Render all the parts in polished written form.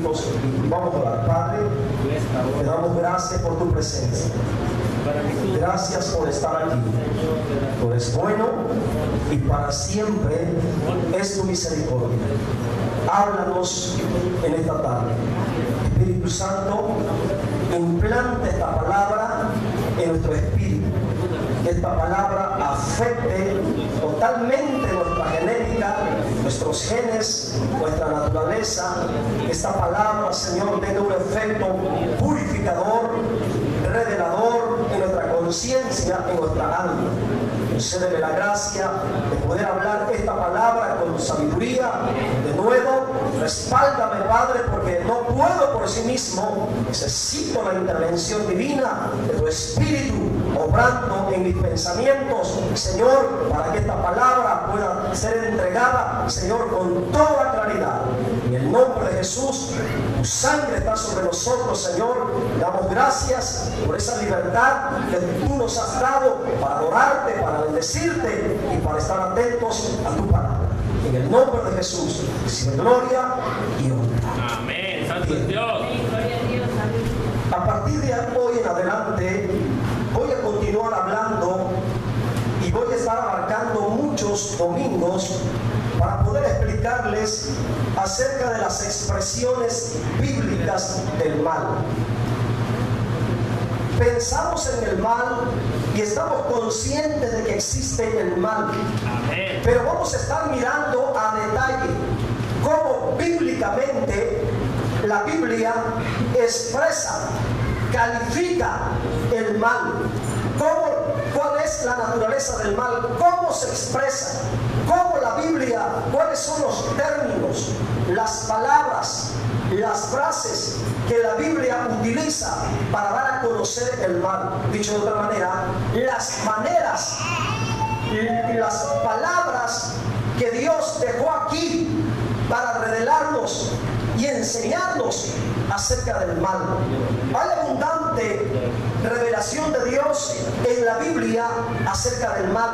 Vamos a orar. Padre, te damos gracias por tu presencia. Gracias por estar aquí. Tú eres bueno y para siempre es tu misericordia. Háblanos en esta tarde. Espíritu Santo, implante esta palabra en nuestro espíritu. Que esta palabra afecte totalmente nuestra genética, nuestros genes, nuestra naturaleza. Que esta palabra, Señor, tenga un efecto purificador, revelador en nuestra conciencia, en nuestra alma. Concédeme la gracia de poder hablar esta palabra con sabiduría. De nuevo, respáldame, Padre, porque no puedo por sí mismo. Necesito la intervención divina de tu Espíritu obrando en mis pensamientos, Señor, para que esta palabra pueda ser entregada, Señor, con toda claridad. En el nombre de Jesús, tu sangre está sobre nosotros, Señor. Damos gracias por esa libertad que tú nos has dado para adorarte, para bendecirte y para estar atentos a tu palabra. En el nombre de Jesús, recibe gloria y honra. Amén. Santo es Dios. A partir de hoy en adelante, voy a continuar hablando y voy a estar abarcando muchos domingos para poder explicarles acerca de las expresiones bíblicas del mal. Pensamos en el mal y estamos conscientes de que existe el mal. Amén. Pero vamos a estar mirando a detalle cómo bíblicamente la Biblia expresa, califica el mal. ¿Cuál es la naturaleza del mal? ¿Cómo se expresa? ¿Cómo la Biblia? ¿Cuáles son los términos, las palabras, las frases que la Biblia utiliza para dar a conocer el mal? Dicho de otra manera, las maneras y las palabras que Dios dejó aquí para revelarnos y enseñarnos acerca del mal. Hay abundante revelación de Dios en la Biblia acerca del mal.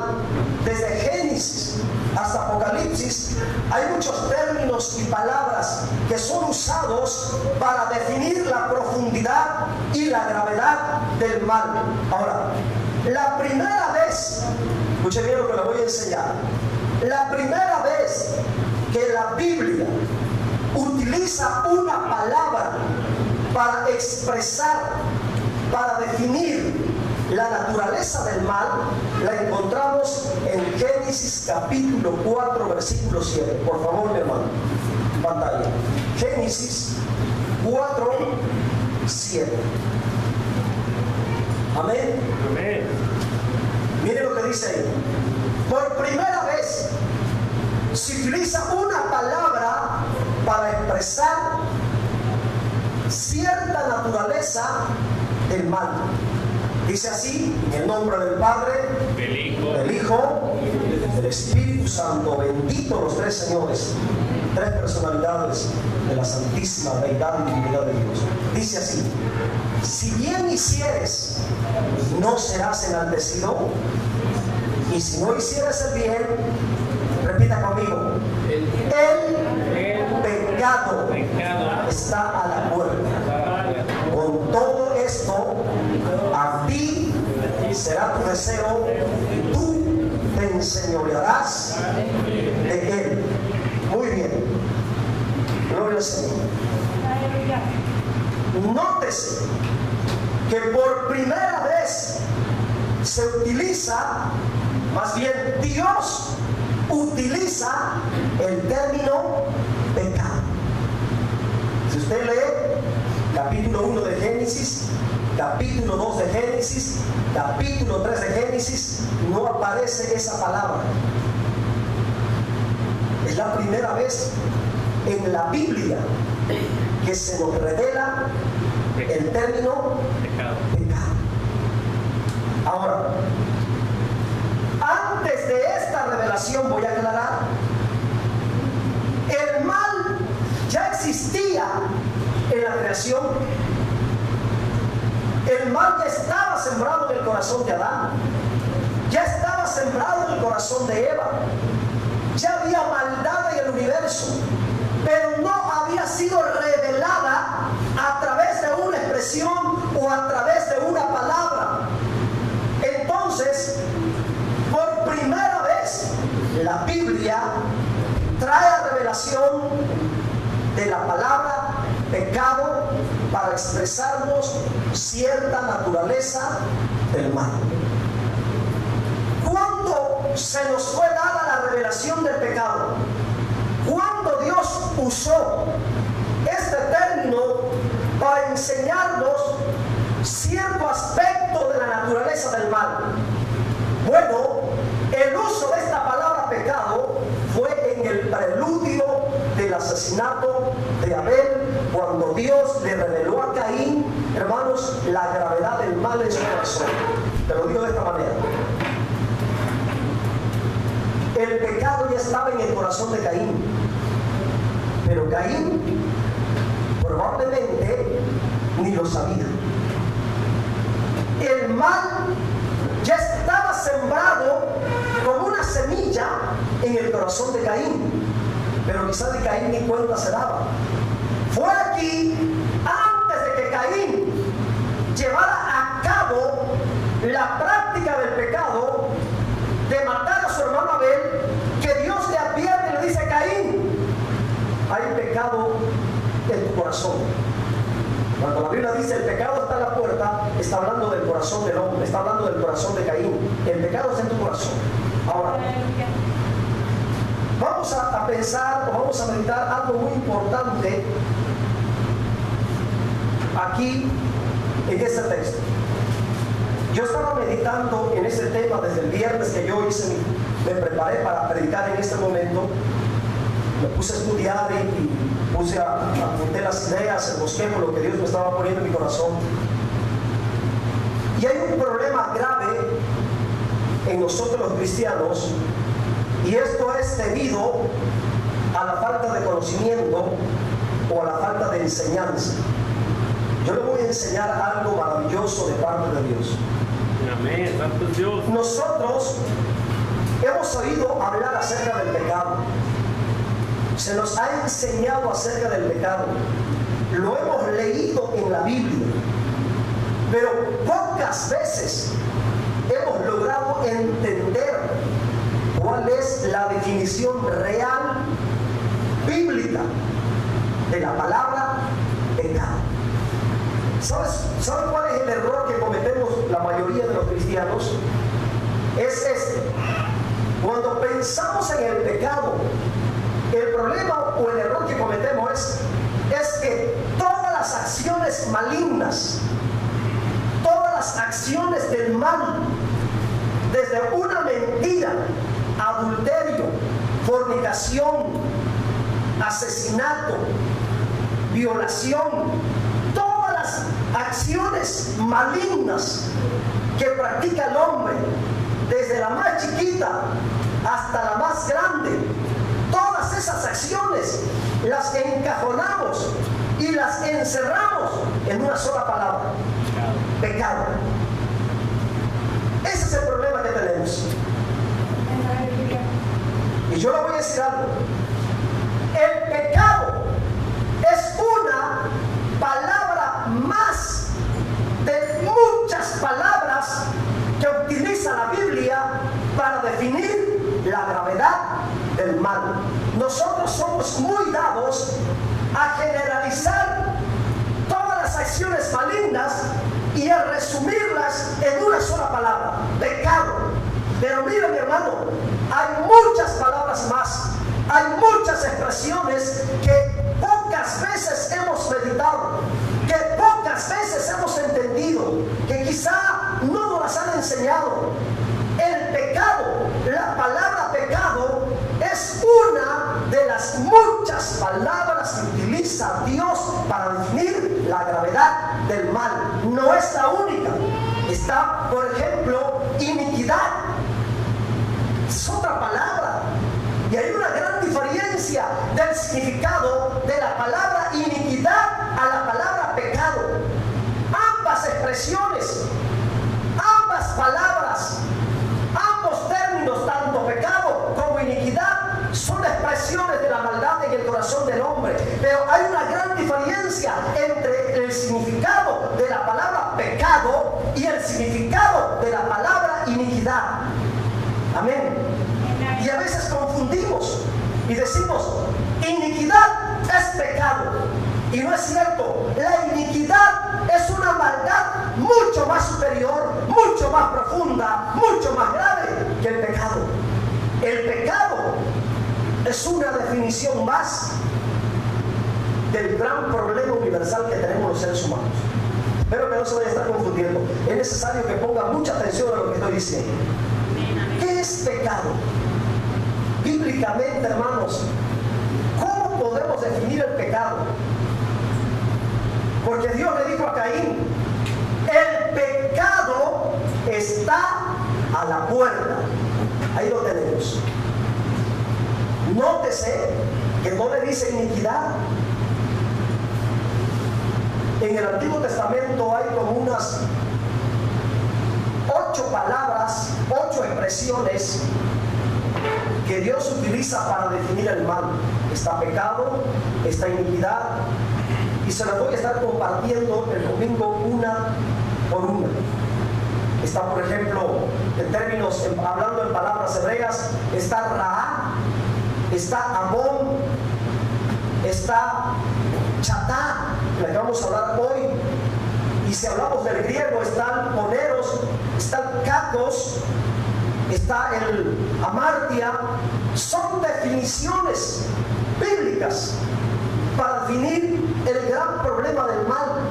Desde Génesis hasta Apocalipsis hay muchos términos y palabras que son usados para definir la profundidad y la gravedad del mal. Ahora, la primera vez, escuchen bien lo que les voy a enseñar, la primera vez que la Biblia utiliza una palabra para expresar, para definir la naturaleza del mal, la encontramos en Génesis capítulo 4, versículo 7. Por favor, mi hermano, pantalla. Génesis 4, 7. Amén. Amén. Miren lo que dice ahí. Por primera vez se utiliza una palabra para expresar cierta naturaleza del mal. Dice así, en el nombre del Padre, del Hijo, del Espíritu Santo. Bendito los tres señores, tres personalidades de la santísima deidad y divinidad de Dios. Dice así: si bien hicieres, no serás enaltecido, y si no hicieres el bien, repita conmigo, el pecado está a la puerta. Con todo esto, a ti será tu deseo y tú te enseñorearás de él. Muy bien. Gloria al Señor. Nótese que por primera vez se utiliza, más bien Dios utiliza el término pecado. Si usted lee capítulo 1 de Génesis, capítulo 2 de Génesis, capítulo 3 de Génesis, no aparece esa palabra. Es la primera vez en la Biblia que se nos revela el término pecado. Ahora, antes de esta revelación voy a aclarar, el mal ya existía en la creación. El mal ya estaba sembrado en el corazón de Adán, ya estaba sembrado en el corazón de Eva, ya había maldad en el universo, pero no había sido revelado de la palabra pecado para expresarnos cierta naturaleza del mal. ¿Cuándo se nos fue dada la revelación del pecado? ¿Cuándo Dios usó este término para enseñarnos cierto aspecto de la naturaleza del mal? Bueno, el uso de esta palabra pecado fue en el preludio del asesinato de Abel, cuando Dios le reveló a Caín, hermanos, la gravedad del mal en su corazón. Te lo digo de esta manera: el pecado ya estaba en el corazón de Caín, pero Caín probablemente ni lo sabía. El mal ya estaba sembrado como una semilla en el corazón de Caín, pero quizás de Caín ni cuenta se daba. Fue aquí, antes de que Caín llevara a cabo la práctica del pecado de matar a su hermano Abel, que Dios le advierte y le dice: Caín, hay pecado en tu corazón. Cuando la Biblia dice el pecado está a la puerta, está hablando del corazón del hombre, está hablando del corazón de Caín. El pecado está en tu corazón. Ahora, vamos a pensar o vamos a meditar algo muy importante aquí en este texto. Yo estaba meditando en ese tema desde el viernes que yo me preparé para predicar en este momento. Me puse a estudiar y puse apunté las ideas, el bosquejo, lo que Dios me estaba poniendo en mi corazón. Y hay un problema grave en nosotros los cristianos, y esto es debido a la falta de conocimiento o a la falta de enseñanza. Yo le voy a enseñar algo maravilloso de parte de Dios. Amén, santo Dios. Nosotros hemos oído hablar acerca del pecado. Se nos ha enseñado acerca del pecado. Lo hemos leído en la Biblia. Pero pocas veces hemos logrado entender cuál es la definición real, bíblica, de la palabra pecado. ¿Sabes cuál es el error que cometemos la mayoría de los cristianos? Es este: cuando pensamos en el pecado, el problema o el error que cometemos es que todas las acciones malignas, todas las acciones del mal, desde una mentira, adulterio, fornicación, asesinato, violación, todas las acciones malignas que practica el hombre, desde la más chiquita hasta la más grande, todas esas acciones las encajonamos y las encerramos en una sola palabra: pecado. Ese es el problema que tenemos. Y yo le voy a decir algo: el pecado es una palabra más de muchas palabras que utiliza la Biblia para definir la gravedad del mal. Nosotros somos muy dados a generalizar todas las acciones malignas y a resumirlas en una sola palabra: pecado. Pero mira, mi hermano, hay muchas palabras más, hay muchas expresiones que pocas veces hemos meditado, que pocas veces hemos entendido, que quizá no nos las han enseñado. El pecado, la palabra pecado, es una de las muchas palabras que utiliza Dios para definir la gravedad del mal. No es la única. Está, por ejemplo, iniquidad. Es otra palabra. Y hay una gran diferencia del significado de la palabra iniquidad a la palabra pecado. Ambas expresiones, ambas palabras, ambos términos, tanto pecado como iniquidad, son expresiones de la maldad en el corazón del hombre. Pero hay una gran diferencia entre el significado de la palabra pecado y el significado de la palabra iniquidad. Amén. Y a veces confundimos y decimos: iniquidad es pecado. Y no es cierto. La iniquidad es una maldad mucho más superior, mucho más profunda, mucho más grave que el pecado. El pecado es una definición más del gran problema universal que tenemos los seres humanos. Espero que no se vaya a estar confundiendo. Es necesario que ponga mucha atención a lo que estoy diciendo. ¿Qué es pecado? Bíblicamente, hermanos, ¿cómo podemos definir el pecado? Porque Dios le dijo a Caín, el pecado está a la puerta. Ahí lo tenemos. Nótese que no le dice iniquidad. En el Antiguo Testamento hay como unas 8 palabras, 8 expresiones que Dios utiliza para definir el mal. Está pecado, está iniquidad, y se las voy a estar compartiendo el domingo una por una. Está, por ejemplo, en términos, hablando en palabras hebreas, está Ra, está Amón, está Chatá, de la que vamos a hablar hoy. Y si hablamos del griego, están Poneros, están Cacos, está el Amartia. Son definiciones bíblicas para definir el gran problema del mal.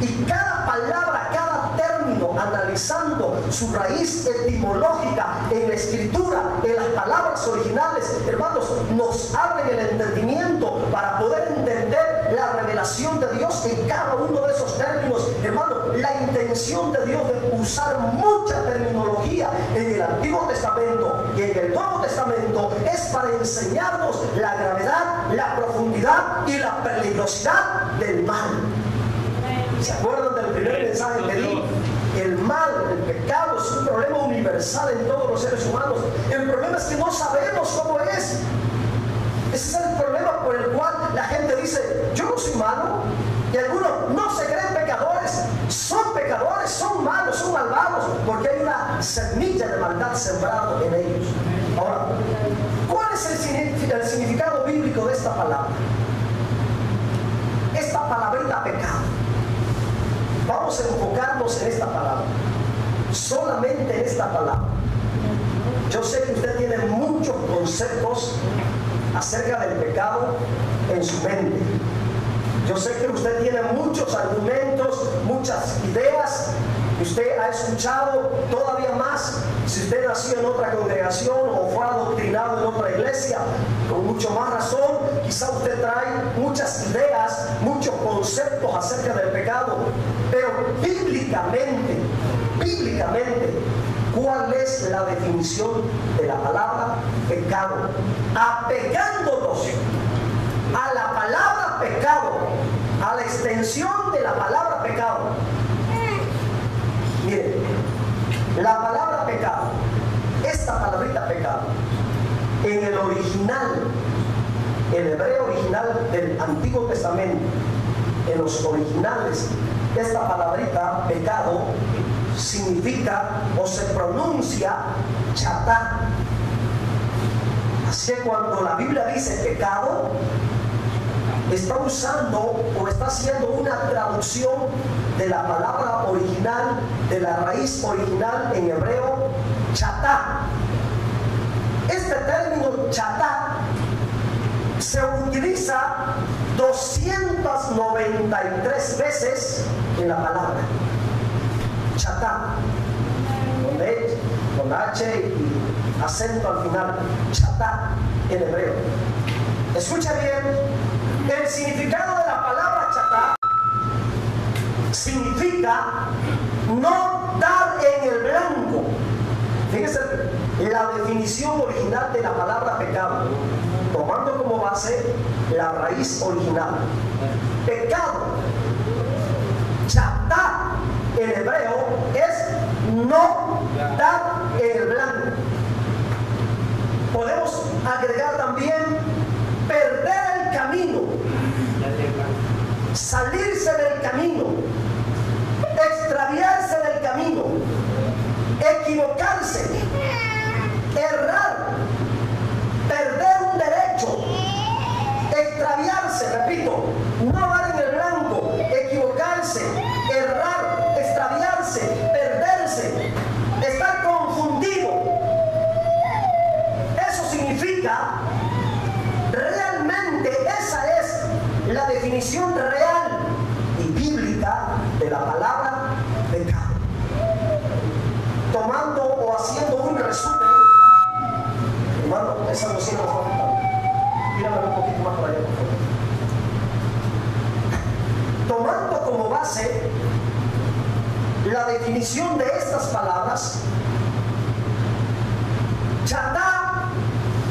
Y cada palabra, cada término, analizando su raíz etimológica en la escritura, en las palabras originales, hermanos, nos abren el entendimiento para poder entender la revelación de Dios en cada uno de esos términos. Hermanos, la intención de Dios de usar mucha terminología en el Antiguo Testamento y en el Nuevo Testamento es para enseñarnos la gravedad, la profundidad y la peligrosidad del mal. ¿Se acuerdan del primer mensaje que di? El mal, el pecado es un problema universal en todos los seres humanos. El problema es que no sabemos cómo es. Ese es el problema por el cual la gente dice, yo no soy malo. Y algunos no se creen pecadores, son malos, son malvados, porque hay una semilla de maldad sembrada en ellos. Ahora, ¿cuál es el significado bíblico de esta palabra? Esta palabrita pecado. Vamos a enfocarnos en esta palabra, solamente en esta palabra. Yo sé que usted tiene muchos conceptos acerca del pecado en su mente. Yo sé que usted tiene muchos argumentos, muchas ideas. Usted ha escuchado todavía más si usted nació en otra congregación o fue adoctrinado en otra iglesia, con mucho más razón. Quizá usted trae muchas ideas, muchos conceptos acerca del pecado. Pero bíblicamente, ¿cuál es la definición de la palabra pecado? Apegándonos a la palabra pecado, a la extensión de la palabra pecado. Miren, la palabra pecado, esta palabrita pecado, en el original, el hebreo original del Antiguo Testamento, en los originales, esta palabrita pecado significa o se pronuncia chatá. Así que cuando la Biblia dice pecado, está usando o está haciendo una traducción de la palabra original, de la raíz original en hebreo, chatá. Este término chatá se utiliza 293 veces en la palabra chatá, con H y acento al final, chatá en hebreo. Escucha bien. El significado de la palabra chatá significa no dar en el blanco. Fíjense la definición original de la palabra pecado, tomando como base la raíz original. Pecado, chatá en hebreo, es no dar en el blanco. Podemos agregar también perder el camino, salirse del camino, extraviarse del camino, equivocarse, errar, perder un derecho, extraviarse, repito, no dar en el blanco, equivocarse, errar, extraviarse, perderse, estar confundido. Eso significa, realmente esa es la definición real y bíblica de la palabra pecado. Tomando o haciendo un resumen, hermano, esa no sirve para faltar. Mírame un poquito más para allá, por favor. Tomando como base la definición de estas palabras, chatá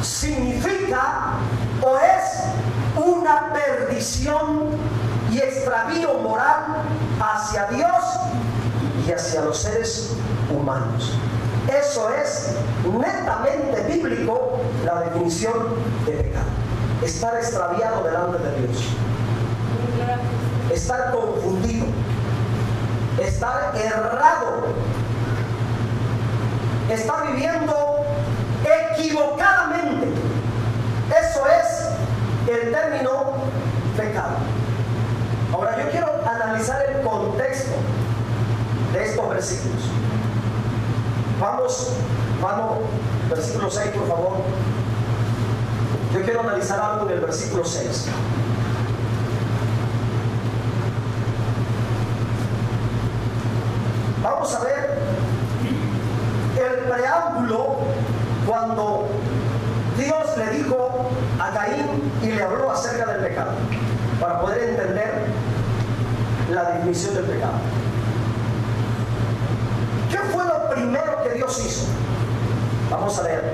significa o es una perdición y extravío moral hacia Dios y hacia los seres humanos. Eso es netamente bíblico, la definición de pecado. Estar extraviado delante de Dios, estar confundido, estar errado, estar viviendo equivocadamente. Eso es el término pecado. Ahora yo quiero analizar el contexto de estos versículos. Vamos, versículo 6, por favor. Yo quiero analizar algo en el versículo 6. Vamos a ver el preámbulo cuando Dios le dijo a Caín y le habló acerca del pecado, para poder entender la definición del pecado. ¿Qué fue lo primero que Dios hizo? Vamos a leer.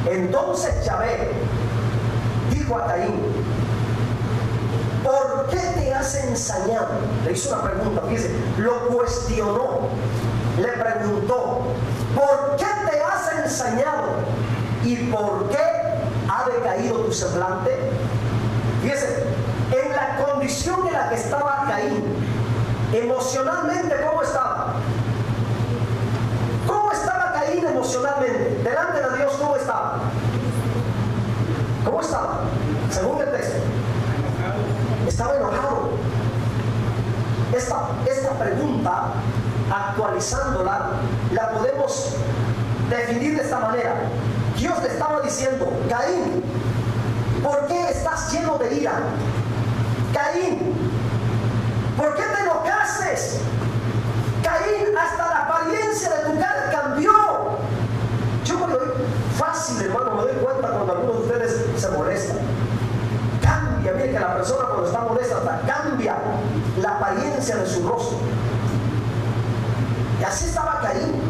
Entonces Yahvé dijo a Caín: ¿por qué te has ensañado? Le hizo una pregunta, fíjese, lo cuestionó, le preguntó: ¿por qué te has ensañado? ¿Y por qué ha decaído tu semblante? Fíjese, en la condición en la que estaba Caín, emocionalmente, ¿cómo estaba? ¿Cómo estaba Caín emocionalmente? Delante de Dios, ¿cómo estaba? ¿Cómo estaba? Según el texto. Estaba enojado. Esta pregunta, actualizándola, la podemos definir de esta manera. Dios le estaba diciendo: Caín, ¿por qué estás lleno de ira? Caín, ¿por qué te enojaste? Caín, hasta la apariencia de tu cara cambió. Yo me doy fácil, hermano, me doy cuenta cuando algunos de ustedes se molestan. Cambia, mire que la persona cuando está molesta hasta cambia la apariencia de su rostro. Y así estaba Caín.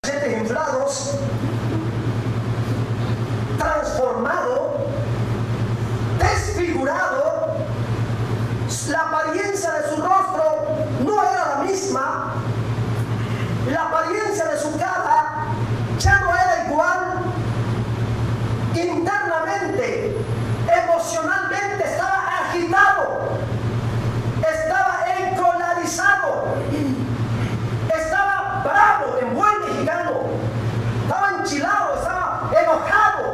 Cachetes inflados, transformado, desfigurado. La apariencia de su rostro no era la misma. La apariencia de su cara ya no era igual. Internamente, emocionalmente estaba agitado, estaba encolarizado, estaba bravo, en buen mexicano, estaba enchilado, estaba enojado.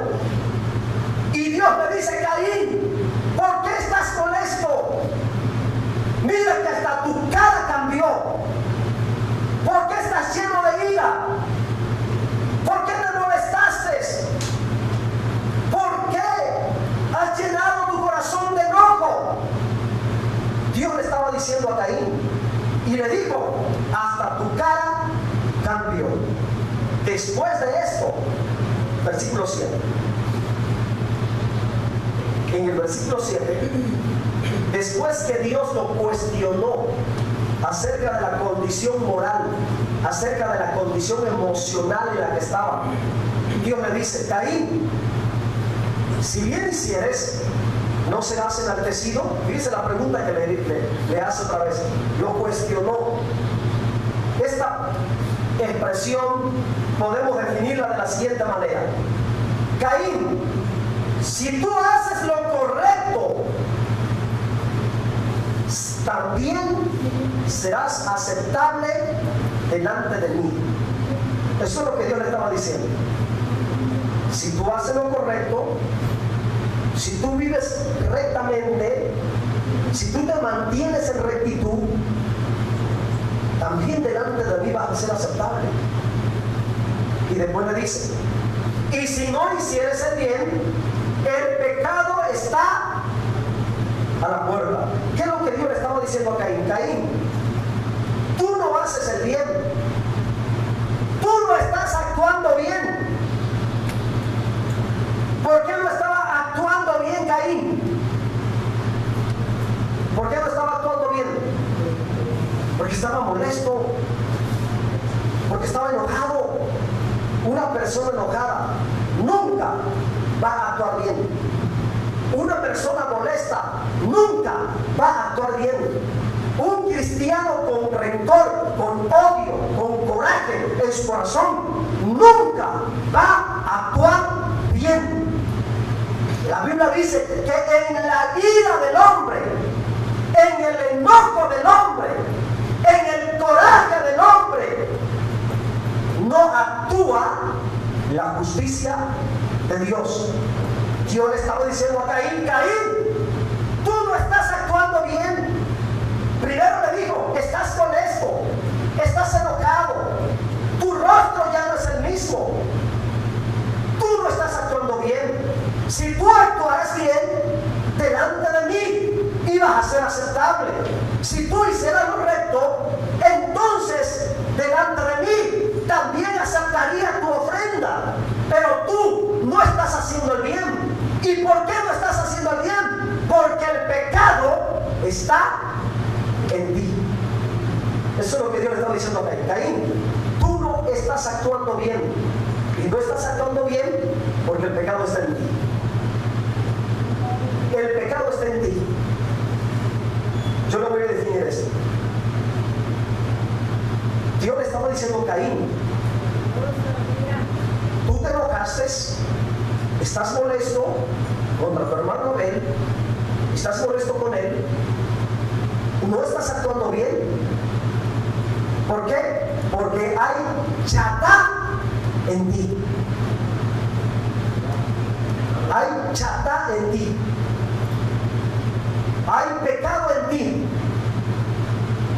Y Dios le dice: Caín, ¿por qué estás molesto? Mira que hasta tu cara cambió. ¿Por qué estás lleno de ira? ¿Por qué te molestaste? ¿Por qué has llenado tu corazón de enojo? Dios le estaba diciendo a Caín y le dijo: hasta tu cara cambió. Después de esto, versículo 7. En el versículo 7, después que Dios lo cuestionó acerca de la condición moral, acerca de la condición emocional en la que estaba, Dios le dice: Caín, si bien hicieres, ¿no serás enaltecido? Fíjese la pregunta que le hace otra vez. Lo cuestionó. Esta expresión podemos definirla de la siguiente manera: Caín, si tú haces lo correcto, también serás aceptable delante de mí. Eso es lo que Dios le estaba diciendo. Si tú haces lo correcto, si tú vives rectamente, si tú te mantienes en rectitud, también delante de mí vas a ser aceptable. Y después le dice, y si no hicieres el bien, el pecado está a la puerta. ¿Qué es lo que Dios le estaba diciendo a Caín? Caín, tú no haces el bien, tú no estás actuando bien. ¿Por qué no estaba actuando bien Caín? ¿Por qué no estaba actuando bien? Porque estaba molesto, porque estaba enojado. Una persona enojada nunca va a actuar bien. Una persona molesta nunca va a actuar bien. Un cristiano con rencor, con odio, con coraje en su corazón, nunca va a actuar bien. La Biblia dice que en la ira del hombre, en el enojo del hombre, en el coraje del hombre, no actúa la justicia de Dios. Dios le estaba diciendo a Caín, Caín, tú no estás actuando bien. Primero le dijo, estás molesto, estás enojado, tu rostro ya no es el mismo, tú no estás actuando bien. Si tú actuaras bien delante de mí, ibas a ser aceptable. Si tú hicieras lo recto, entonces delante de mí también aceptaría tu ofrenda. Pero tú no estás haciendo el bien. ¿Y por qué no estás haciendo el bien? Porque el pecado está en ti. Eso es lo que Dios le está diciendo a Caín. Caín, tú no estás actuando bien. Y no estás actuando bien porque el pecado está en ti. El pecado está en ti. Yo lo voy a definir esto. Dios le estaba diciendo a Caín, tú te enojaste, estás molesto contra tu hermano Abel, estás molesto con él, no estás actuando bien. ¿Por qué? Porque hay chatá en ti. Hay chatá en ti. Hay pecado en ti.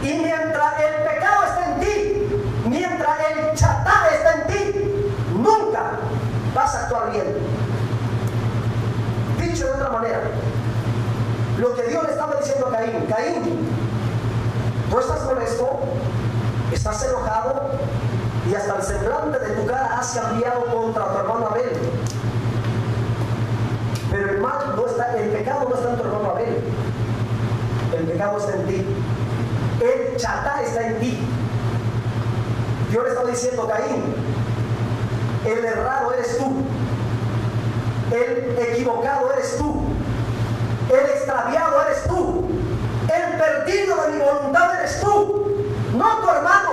Y mientras el pecado está en ti, mientras el chatá está en ti, nunca vas a actuar bien. Dicho de otra manera, lo que Dios le estaba diciendo a Caín, Caín, tú estás molesto, estás enojado y hasta el semblante de tu cara has cambiado contra tu hermano Abel. Pero el mal no está, el pecado no está en tu hermano Abel. El pecado está en ti. El chatá está en ti. Dios le estaba diciendo, Caín, el errado eres tú, el equivocado eres tú, el extraviado eres tú, el perdido de mi voluntad eres tú, no tu hermano.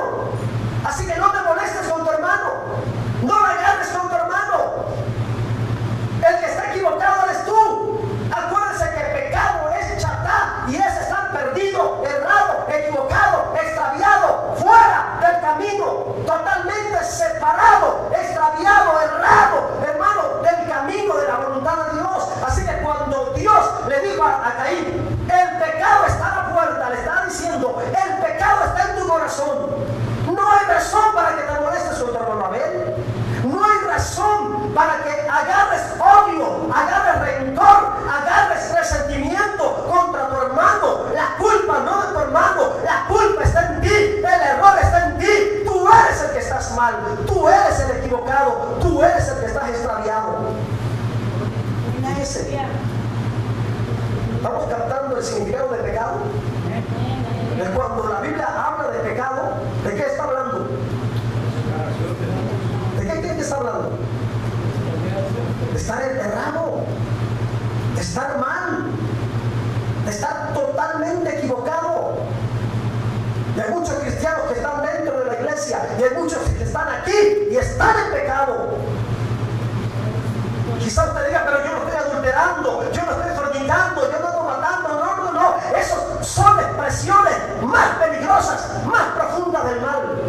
Así que no te molestes con tu hermano, no la agarres con tu hermano. El que está equivocado eres tú. Acuérdense que pecado es chatá y es estar perdido, errado, equivocado, extraviado, fuera del camino, totalmente separado, extraviado, errado, hermano, del camino de la voluntad de Dios. Así que cuando Dios le dijo a Caín, el pecado está a la puerta, le estaba diciendo, el pecado está en tu corazón. No hay razón para que te molestes con tu hermano Abel. No hay razón para que agarres odio, agarres rencor, agarres resentimiento contra tu hermano. La culpa no de tu hermano, la culpa está en ti, el error está en ti. Tú eres el que estás mal, tú eres el equivocado, tú eres el que estás extraviado. Fíjese, ¿estamos captando el significado de pecado? Cuando la Biblia habla de pecado, ¿de qué está hablando? ¿De qué creen que está hablando? De estar errado, de estar mal, de estar totalmente equivocado. Y hay muchos cristianos que están dentro de la iglesia y hay muchos que están aquí y están en pecado. Quizás usted diga, pero yo no estoy adulterando, yo no estoy fornicando, yo no estoy matando. No, esos son expresiones más peligrosas, más profundas del mal.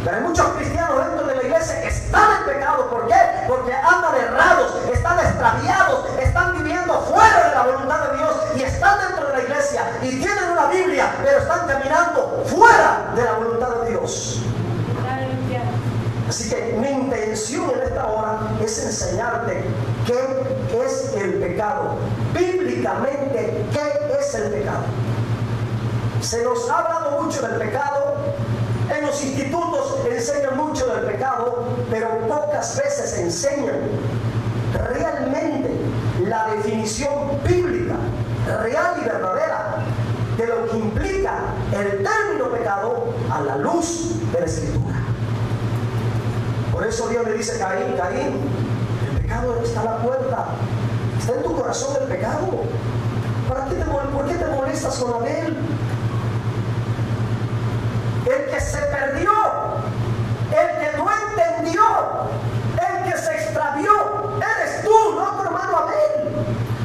Pero hay muchos cristianos dentro de la iglesia que están en pecado. ¿Por qué? Porque andan errados, están extraviados, están viviendo y tienen una Biblia, pero están caminando fuera de la voluntad de Dios. Así que mi intención en esta hora es enseñarte qué es el pecado. Bíblicamente, ¿qué es el pecado? Se nos ha hablado mucho del pecado. En los institutos enseñan mucho del pecado, pero pocas veces enseñan realmente la definición bíblica, real y verdadera, de lo que implica el término pecado a la luz de la Escritura. Por eso Dios le dice a Caín: Caín, el pecado está a la puerta, está en tu corazón el pecado. ¿Por qué te molestas con Abel? El que se perdió, el que no entendió, el que se extravió, eres tú, no tu hermano Abel.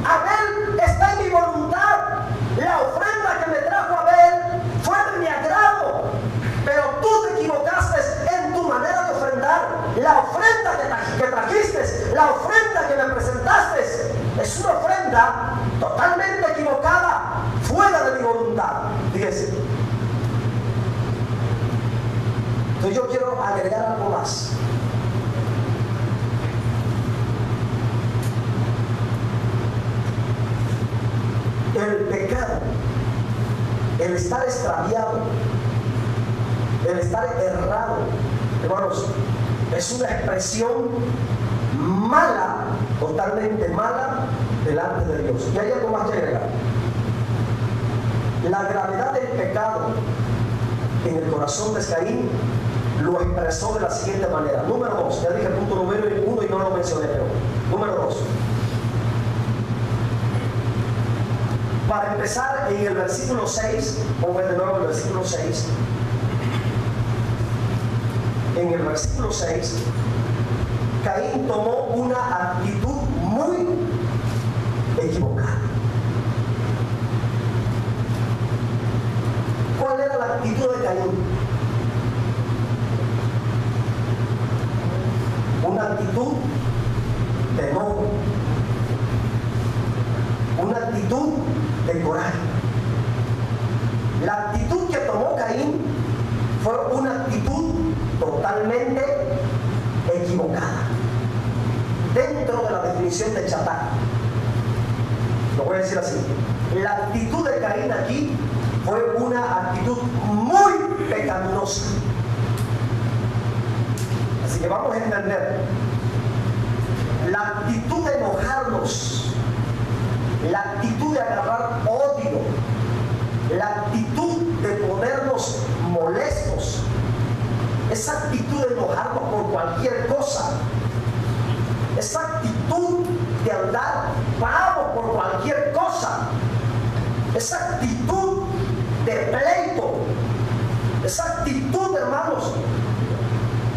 Abel está en mi voluntad. La ofrenda que me trajo Abel fue de mi agrado, pero tú te equivocaste en tu manera de ofrendar. La ofrenda que trajiste, la ofrenda que me presentaste, es una ofrenda totalmente equivocada, fuera de mi voluntad. Fíjense. Entonces yo quiero agregar algo más. El pecado, el estar extraviado, el estar errado, hermanos, es una expresión mala, totalmente mala, delante de Dios. Y hay algo más que agregar. La gravedad del pecado en el corazón de Caín lo expresó de la siguiente manera. Número 2, ya dije el punto número 1 y no lo mencioné, pero número 2. Para empezar, en el versículo 6, pongo de nuevo el versículo 6. En el versículo 6, Caín tomó una actitud muy equivocada. ¿Cuál era la actitud de Caín? Una actitud de enojo, una actitud de coraje. La actitud que tomó Caín fue una actitud totalmente equivocada dentro de la definición de Chatá. Lo voy a decir así: la actitud de Caín aquí fue una actitud muy pecaminosa. Así que vamos a entender: la actitud de enojarnos, la actitud de agarrar odio, la actitud de ponernos molestos, esa actitud de enojarnos por cualquier cosa, esa actitud de andar bravo por cualquier cosa, esa actitud de pleito, esa actitud, hermanos,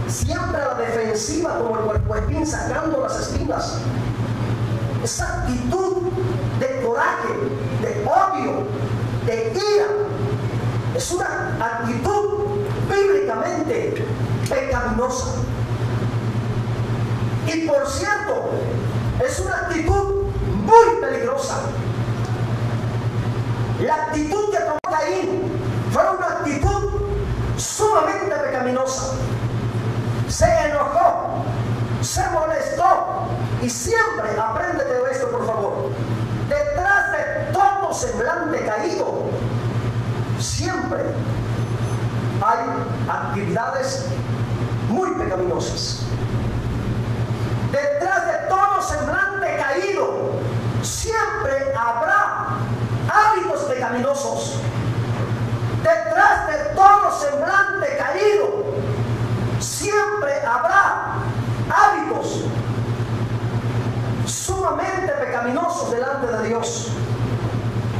siempre a la defensiva como el puercoespín sacando las espinas, esa actitud de coraje, de odio, de ira, es una actitud bíblicamente pecaminosa. Y por cierto, es una actitud muy peligrosa. La actitud que tomó Caín fue una actitud sumamente pecaminosa. Se enojó, se molestó, y siempre, apréndete de esto por favor, detrás de todo semblante caído siempre hay actividades muy pecaminosas. Detrás de todo semblante caído siempre habrá hábitos pecaminosos. Detrás de todo semblante caído siempre habrá hábitos sumamente pecaminosos delante de Dios.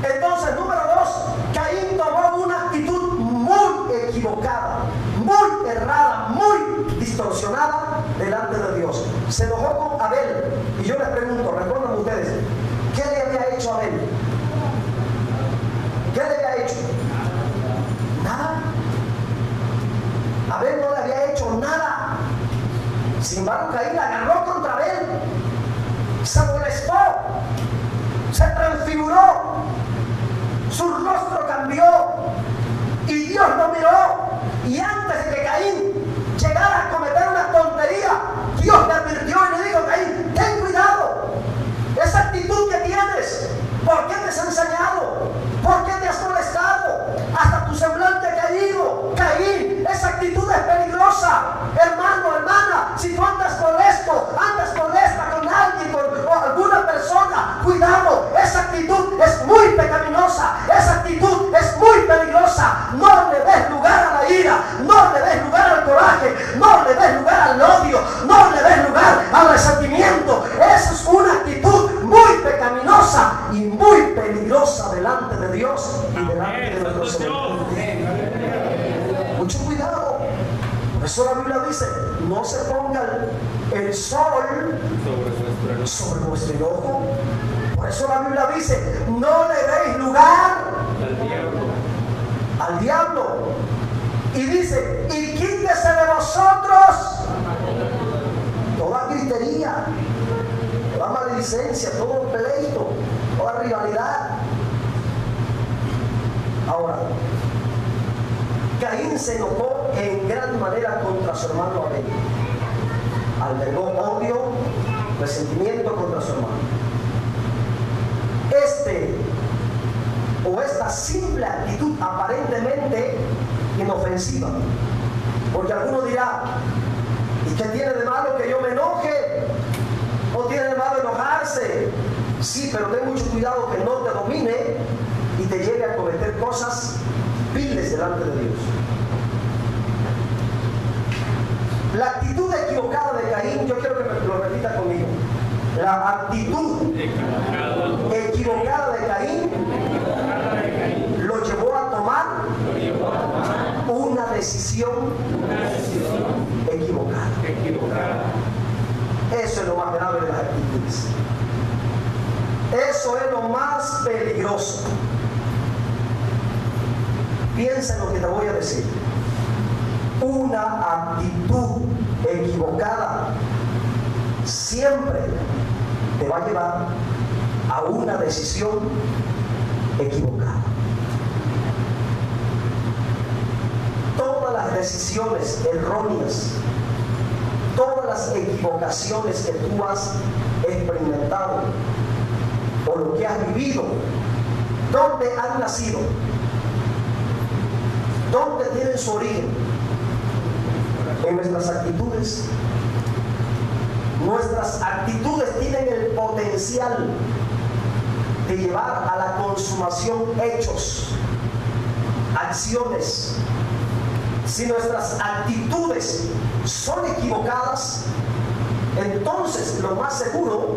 Entonces, número 2, Caín tomó una actitud muy equivocada, muy errada, muy distorsionada delante de Dios. Se enojó con Abel. Y yo les pregunto, recuerden ustedes, ¿qué le había hecho a Abel? ¿Qué le había hecho? Nada. Abel no le había hecho nada. Sin embargo, Caín la agarró contra Abel, se molestó, se transfiguró, su rostro cambió y Dios lo miró, y antes de que Caín llegara a cometer una tontería, Dios le advirtió y le dijo: Caín, ten cuidado, esa actitud que tienes, ¿por qué te has ensañado? ¿Por qué te has molestado? Hasta tu semblante ha caído. Caín, esa actitud es peligrosa. Hermano, hermana, si tú andas molesto, andas molesta con alguien o alguna persona, cuidado, esa actitud es muy pecaminosa, esa actitud es muy peligrosa. No le des lugar a la ira, no le des lugar al coraje, no le des lugar al odio, no le des lugar al resentimiento. Esa es una actitud muy pecaminosa y muy peligrosa delante de Dios y delante de nuestro Señor. Mucho cuidado. Por eso la Biblia dice: no se ponga el sol sobre vuestro enojo. Por eso la Biblia dice: no le deis lugar al diablo. Y dice: y quítese de vosotros toda gritería, toda maledicencia, todo pleito, toda rivalidad. Ahora, Caín se enojó en gran manera contra su hermano Abel. Albergó odio, resentimiento contra su hermano. Esta simple actitud aparentemente inofensiva, porque alguno dirá: ¿y qué tiene de malo que yo me enoje? ¿No tiene de malo enojarse? Sí, pero ten mucho cuidado que no te domine y te lleve a cometer cosas viles delante de Dios. La actitud equivocada de Caín, yo quiero que me lo repita conmigo. La actitud equivocada de Caín lo llevó a tomar una decisión equivocada. Eso es lo más grave de las actitudes. Eso es lo más peligroso. Piensa en lo que te voy a decir. Una actitud equivocada siempre te va a llevar a una decisión equivocada. Todas las decisiones erróneas, todas las equivocaciones que tú has experimentado o lo que has vivido, ¿dónde han nacido? ¿Dónde tienen su origen? En nuestras actitudes. Nuestras actitudes tienen el potencial de llevar a la consumación hechos, acciones. Si nuestras actitudes son equivocadas, entonces lo más seguro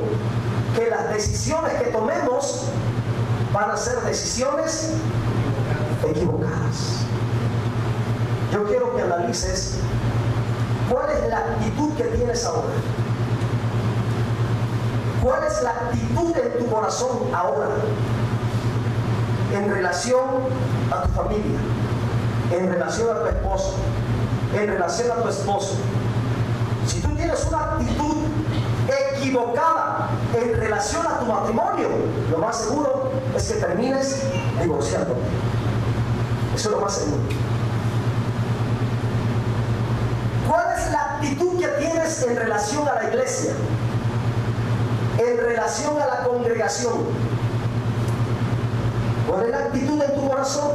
que las decisiones que tomemos van a ser decisiones equivocadas. Yo quiero que analices cuál es la actitud que tienes ahora. ¿Cuál es la actitud en tu corazón ahora en relación a tu familia, en relación a tu esposo, en relación a tu esposo? Si tú tienes una actitud equivocada en relación a tu matrimonio, lo más seguro es que termines divorciándote. Eso es lo más seguro. ¿Cuál es la actitud que tienes en relación a la iglesia? En relación a la congregación. ¿Cuál es la actitud en tu corazón?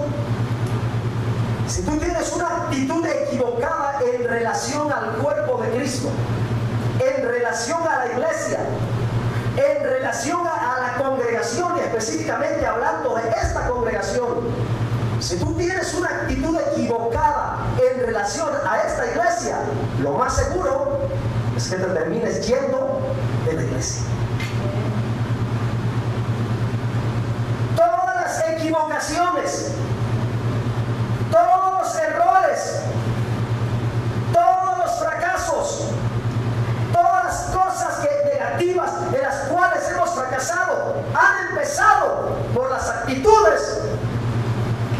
Si tú tienes una actitud equivocada en relación al cuerpo de Cristo, en relación a la iglesia, en relación a la congregación, y específicamente hablando de esta congregación, si tú tienes una actitud equivocada en relación a esta iglesia, lo más seguro es que te termines yendo de la iglesia. Todas las equivocaciones, todos los errores, todos los fracasos, todas las cosas negativas en las cuales hemos fracasado han empezado por las actitudes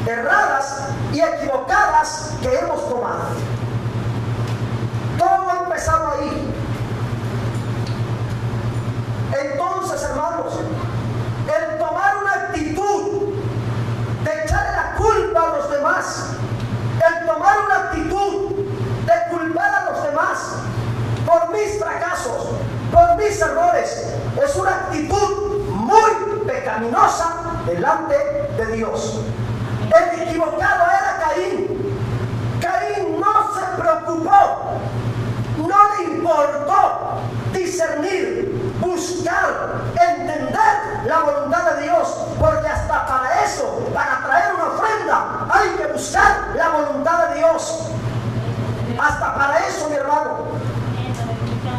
erradas y equivocadas que hemos tomado. Todo ha empezado ahí. Entonces, hermanos, el tomar una actitud de echarle la culpa demás, el tomar una actitud de culpar a los demás por mis fracasos, por mis errores, es una actitud muy pecaminosa delante de Dios. El equivocado era Caín. Caín no se preocupó, no le importó discernir, buscar, entender la voluntad de Dios, porque hasta para eso, para traer una ofrenda, hay que buscar la voluntad de Dios. Hasta para eso, mi hermano.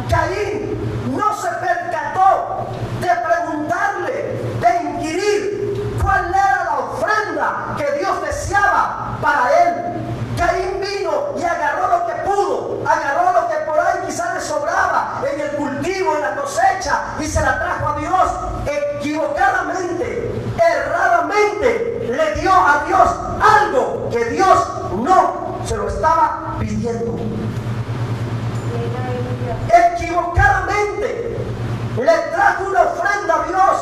Caín no se percató de preguntarle, de inquirir cuál era la ofrenda que Dios deseaba para él. Caín vino y agarró lo que pudo, agarró lo que por ahí quizás le sobraba en el cultivo, en la cosecha, y se la trajo a Dios. Equivocadamente, erradamente, le dio a Dios algo que Dios no se lo estaba pidiendo. Equivocadamente le trajo una ofrenda a Dios,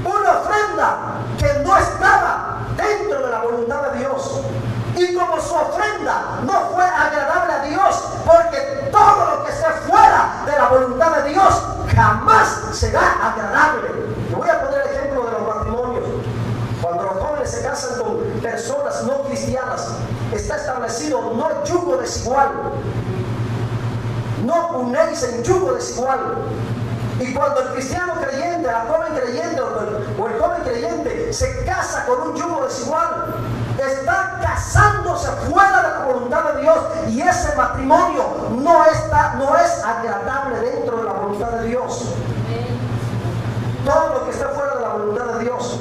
una ofrenda que no estaba dentro de la voluntad de Dios. Y como su ofrenda no fue agradable a Dios, porque todo lo que esté fuera de la voluntad de Dios jamás será agradable. Y voy a poner el ejemplo de los matrimonios. Cuando los jóvenes se casan con personas no cristianas, está establecido no yugo desigual. No unéis en yugo desigual. Y cuando el cristiano creyente, la joven creyente o el joven creyente se casa con un yugo desigual, está casándose fuera de la voluntad de Dios, y ese matrimonio no es agradable dentro de la voluntad de Dios. Todo lo que esté fuera de la voluntad de Dios,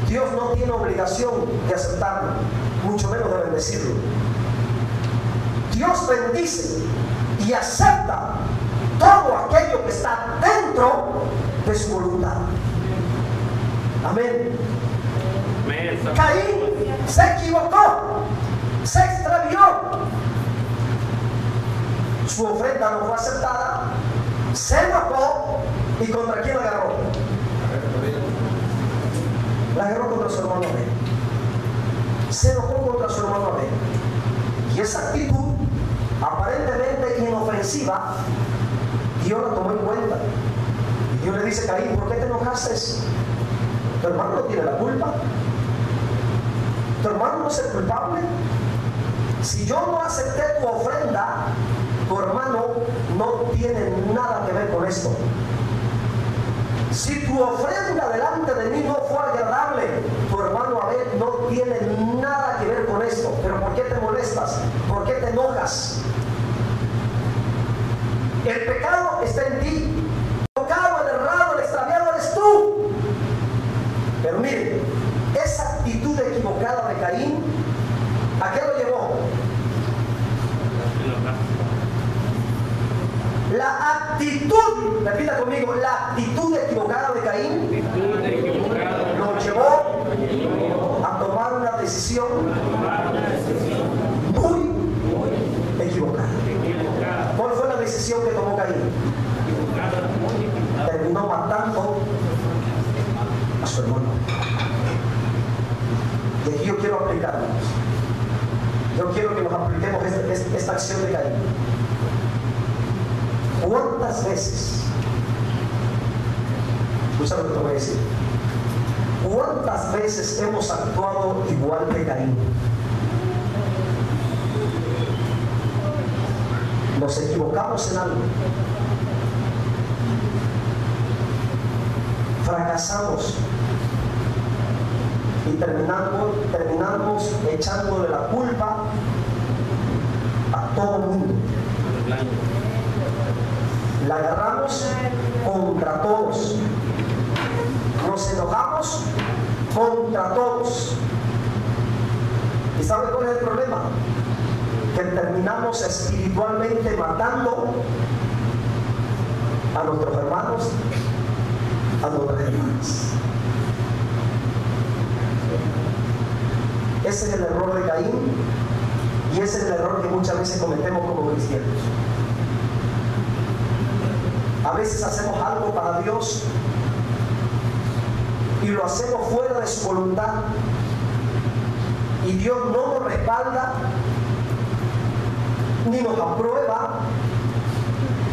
Dios no tiene obligación de aceptarlo, mucho menos de bendecirlo. Dios bendice y acepta todo aquello que está dentro de su voluntad. Amén. Caín se equivocó, se extravió, su ofrenda no fue aceptada, se enojó, y ¿contra quién la agarró? La agarró contra su hermano Abel. Se enojó contra su hermano Abel, y esa actitud aparentemente inofensiva, Dios la tomó en cuenta. Y Dios le dice: Caín, ¿por qué te enojaste? Tu hermano no tiene la culpa. Tu hermano no es el culpable. Si yo no acepté tu ofrenda, tu hermano no tiene nada que ver con esto. Si tu ofrenda delante de mí no fue agradable, tu hermano Abel no tiene nada que ver con esto. Pero ¿por qué te molestas? ¿Por qué te enojas? El pecado está en ti. El pecado, el errado, el extraviado eres tú. Pero mire, esa actitud equivocada de Caín, ¿a qué lo llevó? La actitud, repita conmigo, la actitud equivocada de Caín lo llevó a tomar una decisión muy equivocada. ¿Cuál fue la decisión que tomó Caín? Terminó matando a su hermano. Y aquí yo quiero aplicarnos. Yo quiero que nos apliquemos esta acción de Caín. ¿Cuántas veces? Escucha lo que te voy a decir. ¿Cuántas veces hemos actuado igual que Caín? Nos equivocamos en algo, fracasamos y terminamos echándole la culpa a todo el mundo. La agarramos contra todos, nos enojamos contra todos. ¿Y sabe cuál es el problema? Que terminamos espiritualmente matando a nuestros hermanos, a nuestras hermanas. Ese es el error de Caín, y ese es el error que muchas veces cometemos como cristianos. A veces hacemos algo para Dios y lo hacemos fuera de su voluntad, y Dios no nos respalda, ni nos aprueba,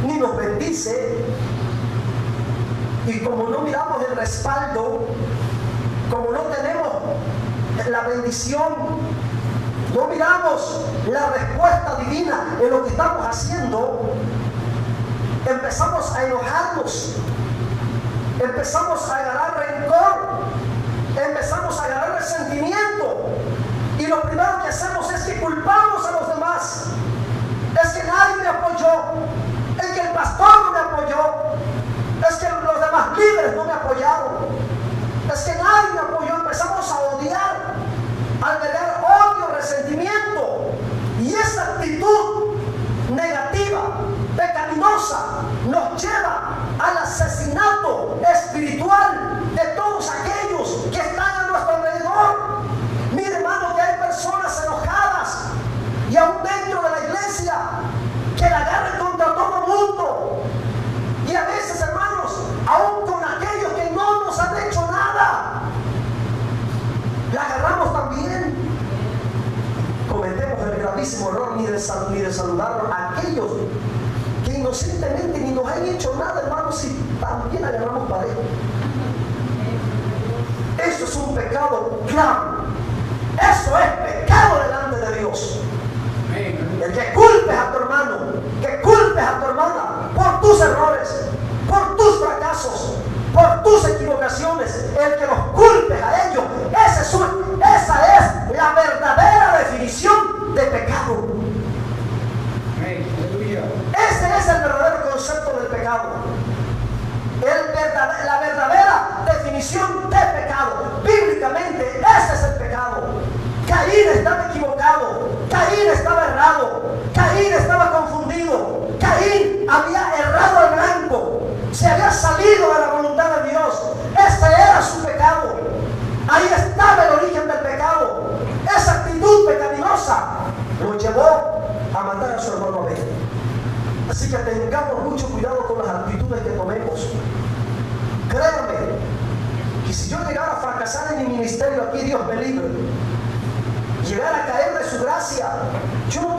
ni nos bendice, y como no miramos el respaldo, como no tenemos la bendición, no miramos la respuesta divina en lo que estamos haciendo, empezamos a enojarnos, empezamos a agarrar rencor, empezamos a agarrar resentimiento, y lo primero que hacemos es que culpamos a los demás. Es que nadie me apoyó, es que el pastor no me apoyó, es que los demás líderes no me apoyaron, es que nadie me apoyó. Empezamos a odiar, a albergar odio, resentimiento, y esa actitud negativa, pecaminosa, nos lleva al asesinato espiritual de todos aquellos que están a nuestro alrededor. Mire, hermano, que hay personas enojadas, y aún dentro de la iglesia, que la agarran contra todo el mundo, y a veces, hermanos, aún con aquellos que no nos han hecho nada, la agarramos también. Cometemos el gravísimo error ni de saludar a aquellos que inocentemente ni nos han hecho nada, hermanos, y también agarramos parejo. Eso es un pecado grave. Eso es pecado delante de Dios. El que culpes a tu hermano, que culpes a tu hermana por tus errores, por tus fracasos, por tus equivocaciones, el que los culpes a ellos, esa es la verdadera definición de pecado. Ese es el verdadero concepto del pecado. La verdadera definición de pecado. Bíblicamente, ese es el pecado. Caín estaba equivocado, Caín estaba errado, Caín estaba confundido, Caín había errado al blanco, se había salido de la voluntad de Dios. Ese era su pecado. Ahí estaba el origen del pecado. Esa actitud pecaminosa lo llevó a matar a su hermano Abel. Así que tengamos mucho cuidado con las actitudes que tomemos. Créanme que si yo llegara a fracasar en mi ministerio aquí, Dios me libre, llegar a caer de su gracia, yo no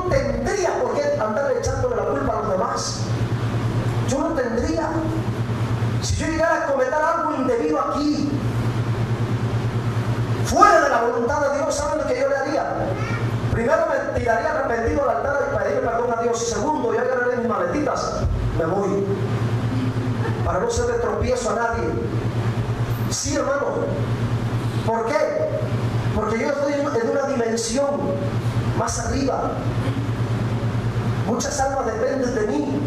tendría por qué andar echándole la culpa a los demás. Yo no tendría. Si yo llegara a cometer algo indebido aquí, fuera de la voluntad de Dios, ¿saben lo que yo le haría? Primero me tiraría arrepentido al altar y pedirle perdón a Dios. Segundo, yo agarraré mis maletitas, me voy, para no ser de tropiezo a nadie. Sí, hermano. ¿Por qué? Porque yo estoy en una dimensión más arriba. Muchas almas dependen de mí.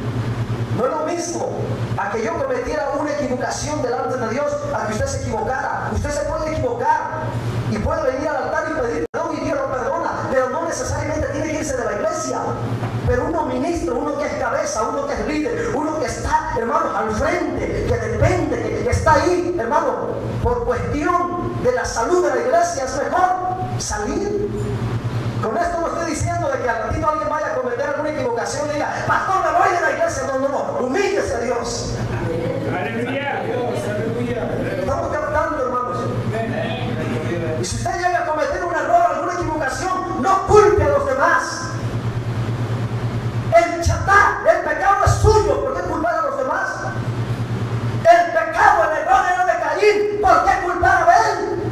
No es lo mismo a que yo cometiera una equivocación delante de Dios, a que usted se equivocara. Usted se puede equivocar y puede venir al altar y pedir perdón, y Dios lo perdona, pero no necesariamente tiene que irse de la iglesia. Pero uno ministro, uno que es cabeza, uno que es líder, uno que está, hermano, al frente, que depende, que está ahí, hermano, por cuestión de la salud de la iglesia, es mejor salir. Con esto no estoy diciendo de que al ratito alguien vaya a cometer alguna equivocación y diga, pastor, me voy de la iglesia. No, no, no, humíllese a Dios. Aleluya. Estamos captando, hermanos. Y si usted llega a cometer un error, alguna equivocación, no culpe a los demás. El pecado es suyo, ¿por qué culpar a los demás? El pecado, el error era de Caín, ¿por qué culpar a Abel?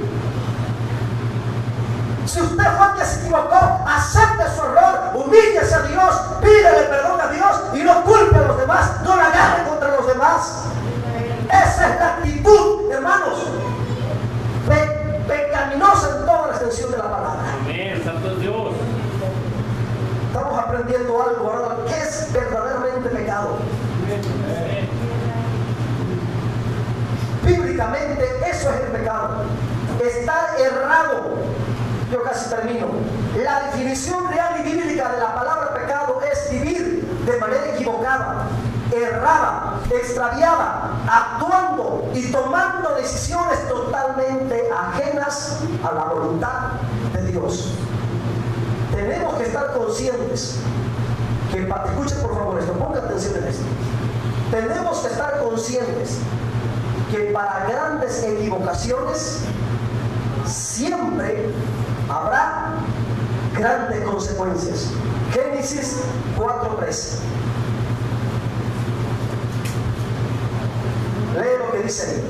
Si usted fue el que se equivocó, acepte su error, humíllese a Dios, pídele perdón a Dios y no culpe a los demás, no la agarre contra los demás. Esa es la actitud, hermanos, pecaminosa en toda la extensión de la palabra. Amén, santo Dios. Estamos aprendiendo algo ahora. ¿Qué es verdaderamente pecado? Bíblicamente, eso es el pecado. Estar errado. Yo casi termino. La definición real y bíblica de la palabra pecado es vivir de manera equivocada, errada, extraviada, actuando y tomando decisiones totalmente ajenas a la voluntad de Dios. Tenemos que estar conscientes que, escuchen por favor esto, pongan atención en esto. Tenemos que estar conscientes que para grandes equivocaciones siempre habrá grandes consecuencias. Génesis 4:13. Lee lo que dice ahí.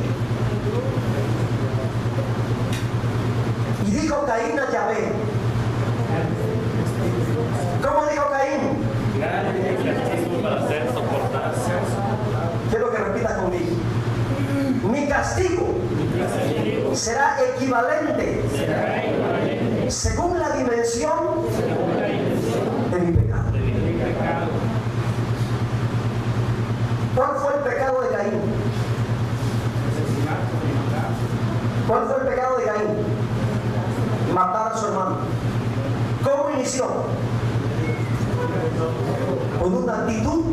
Y dijo Caín a Yahvé. ¿Cómo dijo Caín? Grande castigo para ser soportado. Quiero que repitas conmigo. Mi castigo será equivalente según la dimensión de mi pecado. ¿Cuál fue el pecado de Caín? ¿Cuál fue el pecado de Caín? Matar a su hermano. ¿Cómo inició? Con una actitud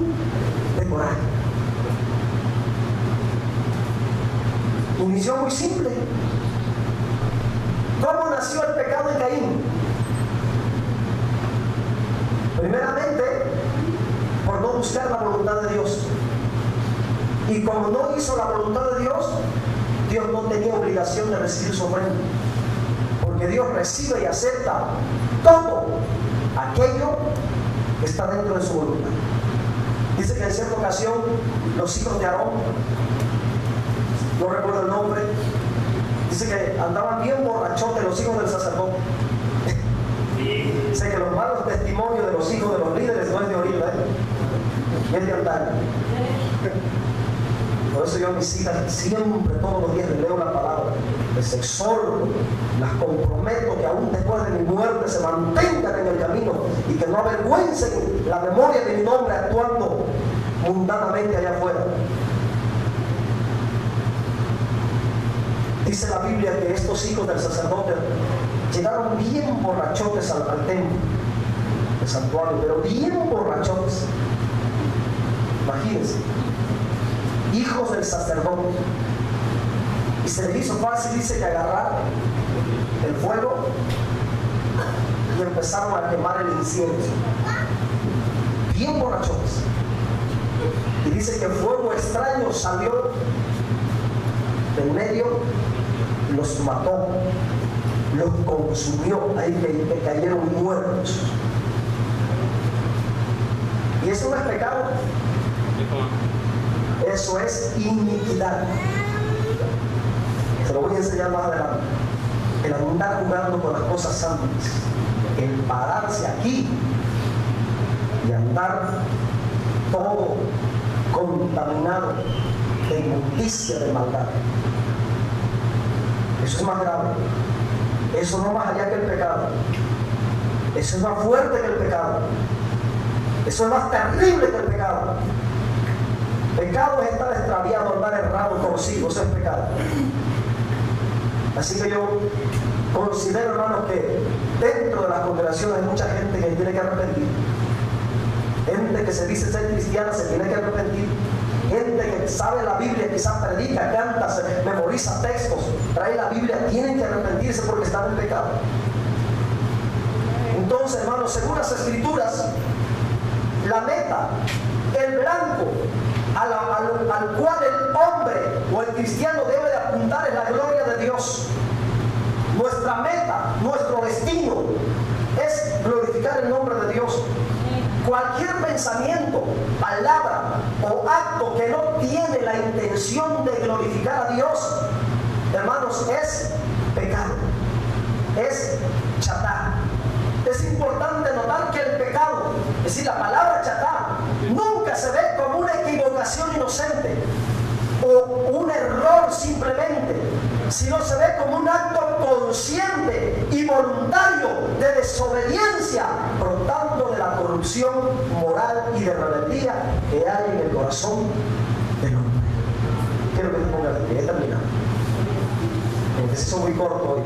de coraje. Inició muy simple. ¿Cómo nació el pecado de Caín? Primeramente, por no buscar la voluntad de Dios. Y como no hizo la voluntad de Dios, Dios no tenía obligación de recibir su ofrenda. Porque Dios recibe y acepta todo aquello que está dentro de su voluntad. Dice que en cierta ocasión los hijos de Aarón, no recuerdo el nombre, dice que andaban bien borrachotes los hijos del sacerdote. Dice que los malos testimonios de los hijos de los líderes no es de ahorita, es de antaño. Por eso yo a mis hijas siempre, todos los días les leo la palabra, les exhorto, las comprometo que aún después de mi muerte se mantengan en el camino y que no avergüencen la memoria de mi nombre actuando mundanamente allá afuera. Dice la Biblia que estos hijos del sacerdote llegaron bien borrachotes al templo, al santuario, pero bien borrachotes. Imagínense, hijos del sacerdote. Y se les hizo fácil, dice, que agarrar el fuego y empezaron a quemar el incienso. Bien borrachotes. Y dice que fuego extraño salió en medio, los mató, los consumió, ahí que cayeron muertos. Y eso no es pecado, eso es iniquidad. Se lo voy a enseñar más adelante. El andar jugando con las cosas santas, el pararse aquí y andar todo contaminado de inmundicia, de maldad. Eso es más grave. Eso no más allá que el pecado. Eso es más fuerte que el pecado. Eso es más terrible que el pecado. Pecado es estar extraviado, andar errado consigo. Eso es pecado. Así que yo considero, hermanos, que dentro de las congregaciones hay mucha gente que tiene que arrepentir. Gente que se dice ser cristiana se tiene que arrepentir. Gente que sabe la Biblia, quizás predica, canta, se memoriza textos, trae la Biblia, tienen que arrepentirse porque están en pecado. Entonces, hermanos, según las Escrituras, la meta, el blanco al cual el hombre o el cristiano debe de apuntar es la gloria de Dios. Nuestra meta, nuestro destino es glorificar el nombre de Dios. Cualquier pensamiento, palabra o acto que no tiene la intención de glorificar a Dios, hermanos, es pecado, es chatá. Es importante notar que el pecado, es decir, la palabra chatá, nunca se ve como una equivocación inocente o un error simplemente, sino se ve como un acto consciente y voluntario de desobediencia, brotando de la corrupción moral y de rebeldía que hay en el corazón del hombre. Quiero que te pongas de pie, he terminado. El ejercicio muy corto hoy.